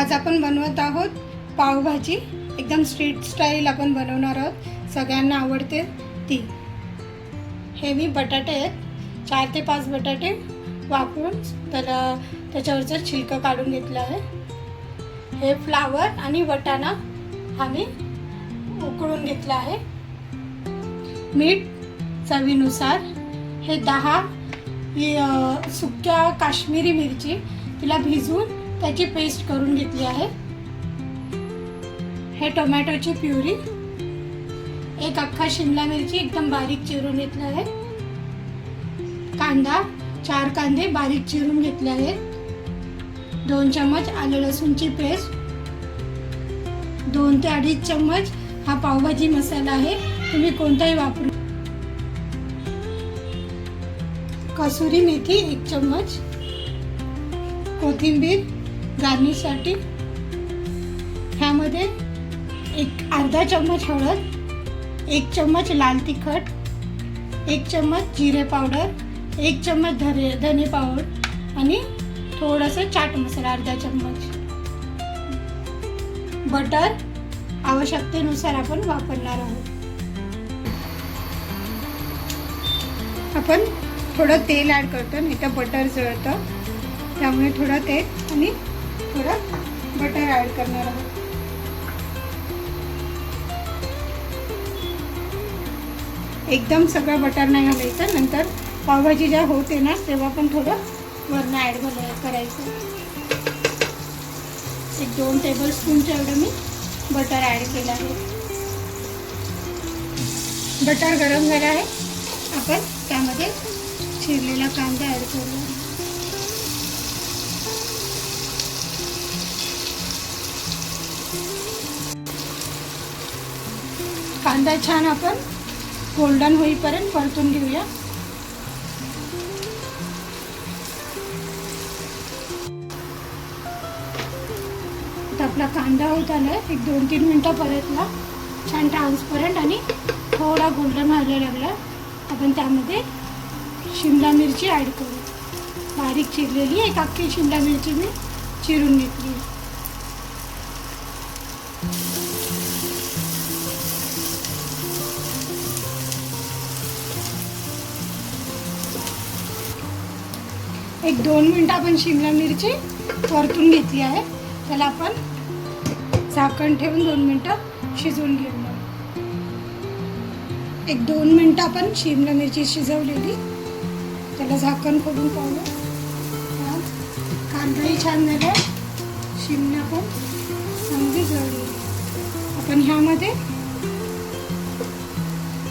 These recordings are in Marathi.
आज आपण बनवत आहोत पावभाजी. एकदम स्ट्रीट स्टाईल आपण बनवणार आहोत, सगळ्यांना आवडते ती. हे मी बटाटे आहेत, 4 ते 5 बटाटे वापरून त्याच्यावरचं छिलकं काढून घेतलं आहे. हे फ्लावर आणि वाटाणा हा मी उकळून घेतला आहे. मीठ चवीनुसार. हे 10 सुक्या काश्मीरी मिरची, तिला भिजवून त्याची पेस्ट करून घेतली आहे. हे टोमॅटोची प्युरी. एक अख्खा शिमला मिरची एकदम बारीक चिरून घेतला आहे. कांदा, 4 कांदे बारीक चिरून घेतले आहेत. 2 चम्मच आलं लसूणची पेस्ट. 2 ते 2.5 चम्मच हा पावभाजी मसाला आहे, तुम्ही कोणताही वापरू. कसुरी मेथी 1 चम्मच. कोथिंबीर गार्निशसाठी. ह्यामध्ये अर्धा चम्मच हळद, 1 चम्मच लाल तिखट, 1 चम्मच जिरे पावडर, 1 चम्मच धने पावडर आणि थोडंसं चाट मसाला अर्धा चम्मच. बटर आवश्यकतेनुसार आपण वापरणार आहोत. आपण थोडं तेल ॲड करतो, नाही तर बटर जळतं, त्यामुळे थोडं तेल आणि थोडं बटर ॲड करणार आहोत. एकदम सगळं बटर नाही घालायचं, नंतर पावभाजी ज्या होते ना तेव्हा पण थोडं वरनं ॲड करायचं. 1-2 टेबलस्पूनच्या एवढं मी बटर ॲड केलं आहे. बटर गरम झालं आहे, आपण त्यामध्ये चिरलेला कांदा ॲड करूया. कांदा छान आपण गोल्डन होईपर्यंत परतून घेऊया. आता आपला कांदा होत आलाय, 1-2-3 मिनटं परतला, छान ट्रान्सपरंट आणि थोडा गोल्डन व्हायला लागला. आपण त्यामध्ये शिमला मिरची ॲड करू. बारीक चिरलेली एक अख्खी शिमला मिरची मी चिरून घेतली. एक 2 मिनटं आपण शिमला मिरची परतून घेतली आहे. त्याला आपण झाकण ठेवून 2 मिनटं शिजवून घेऊया. 1-2 मिनटं आपण शिमला मिरची शिजवलेली, त्याला झाकण खोलून पाहूया. कांदाही छान झाला, शिमला पण चांगली जळली. आपण ह्यामध्ये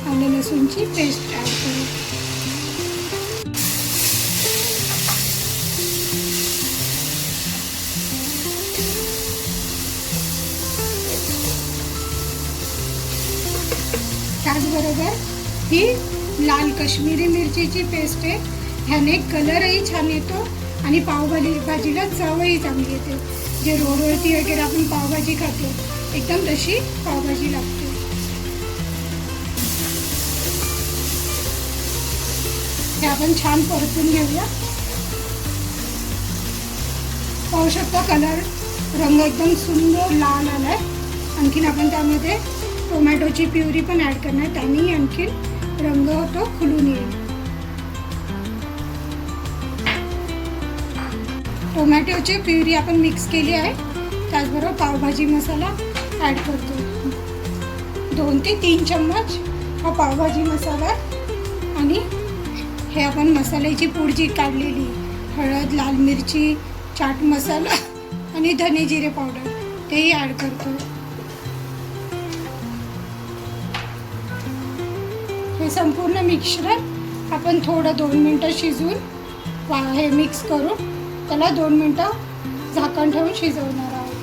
आलं लसूणची पेस्ट ॲड करू. त्याचबरोबर ही लाल काश्मीरी मिरचीची पेस्ट आहे, ह्याने कलरही छान येतो आणि पावभाजीला चवही चांगली येते. जे रोडवरती वगैरे आपण पावभाजी खातो, एकदम तशी पावभाजी लागते. हे आपण छान परतून घेऊया. पाहू शकता कलर, रंग एकदम सुंदर लाल आलाय. आणखीन आपण त्यामध्ये टोमॅटोची प्युरी पण ॲड करणार, त्याने आणखी रंग होतो खुलून येईल. टोमॅटोची प्युरी आपण मिक्स केली आहे, त्याचबरोबर पावभाजी मसाला ॲड करतो. 2 ते 3 चम्मच हा पावभाजी मसाला. आणि हे आपण मसाल्याची पूड जी काढलेली, हळद, लाल मिरची, चाट मसाला आणि धने जिरे पावडर, तेही ॲड करतो. हे संपूर्ण मिश्रण आपण थोडं 2 मिनटं शिजवून हे मिक्स करू. त्याला 2 मिनटं झाकण ठेवून शिजवणार आहोत.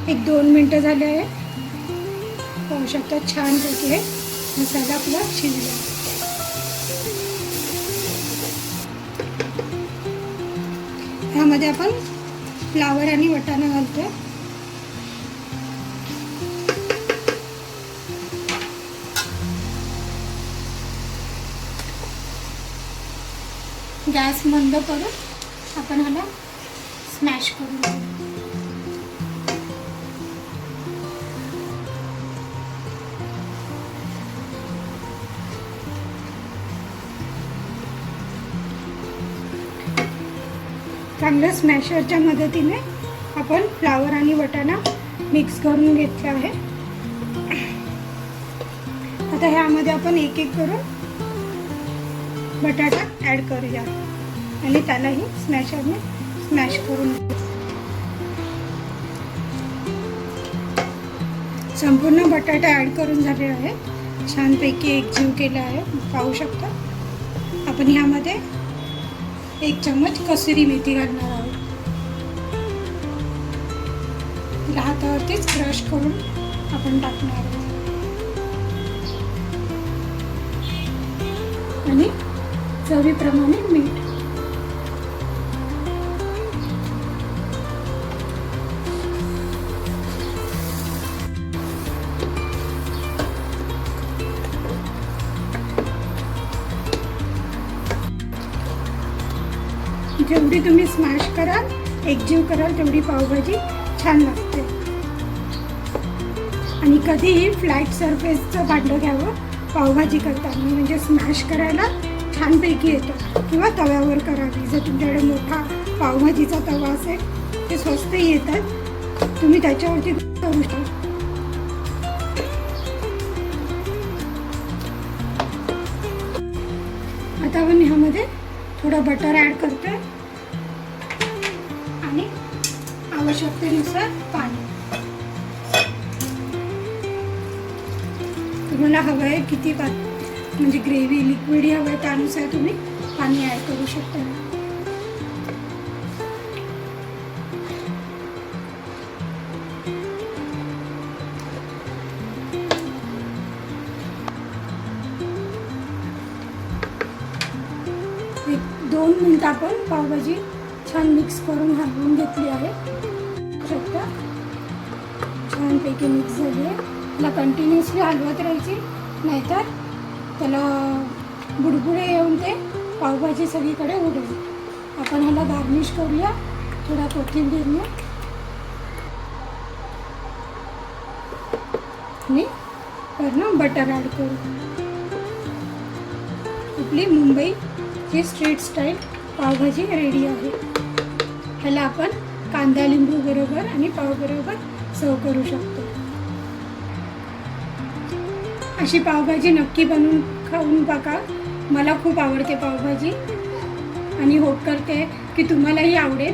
एक 2 मिनटं झाले आहे. पाहू शकता छानपैकी मसाला आपला शिजला. ह्यामध्ये आपण फ्लावर आणि वाटाणा घालतो. गॅस मंद करून आपण ह्याला स्मॅश करून घेऊ. चांगलं स्मॅशरच्या मदतीने आपण फ्लावर आणि वाटाणा मिक्स करून घेतला आहे. आता ह्यामध्ये आपण एक एक करून बटाटा ॲड करूया आणि त्यालाही स्मॅशरने स्मॅश करून घेऊ. संपूर्ण बटाटा ॲड करून झाले आहे. छानपैकी एकजीव केला आहे, पाहू शकता. आपण ह्यामध्ये 1 चम्मच कसुरी मेथी घालणार आहोत. तिला हातावरतीच क्रश करून आपण टाकणार आहोत आणि चवीप्रमाणे मीठ. जेवढी तुम्ही स्मॅश कराल, एकजीव कराल, तेवढी पावभाजी छान लागते. आणि कधीही फ्लॅट सरफेसचं भांडं घ्यावं पावभाजी करताना, म्हणजे स्मॅश करायला छानपैकी येतं. किंवा तव्यावर करावी, जर तुमच्याकडे मोठा पावभाजीचा तवा असेल, ते स्वस्तही येतात, तुम्ही त्याच्यावरती करू शकता. आता आपण ह्यामध्ये थोडं बटर ॲड करतोय आणि आवश्यकतेनुसार पाणी. तुम्हाला हवं आहे किती म्हणजे ग्रेव्ही लिक्विड हवं आहे, त्यानुसार तुम्ही पाणी ॲड करू शकता. एक 2 मिनिट आपण पावभाजी छान मिक्स करून हलवून घेतली आहे. शकता छानपैकी मिक्स झाली आहे. त्याला कंटिन्युअसली हलवत राहायची, नाहीतर त्याला बुडबुडे येऊन ते पावभाजी सगळीकडे उडेल. आपण ह्याला गार्निश करूया थोडा कोथिंबीरने आणि वरनं बटर ॲड करू. आपली मुंबईची स्ट्रीट स्टाईल पावभाजी रेडी आहे. ह्याला आपण कांदा लिंबू बरोबर आणि पाव बरोबर सर्व करू शकतो. अशी पावभाजी नक्की बनवून खाऊन बघा. मला खूप आवडते पावभाजी आणि होप करते की तुम्हालाही आवडेल.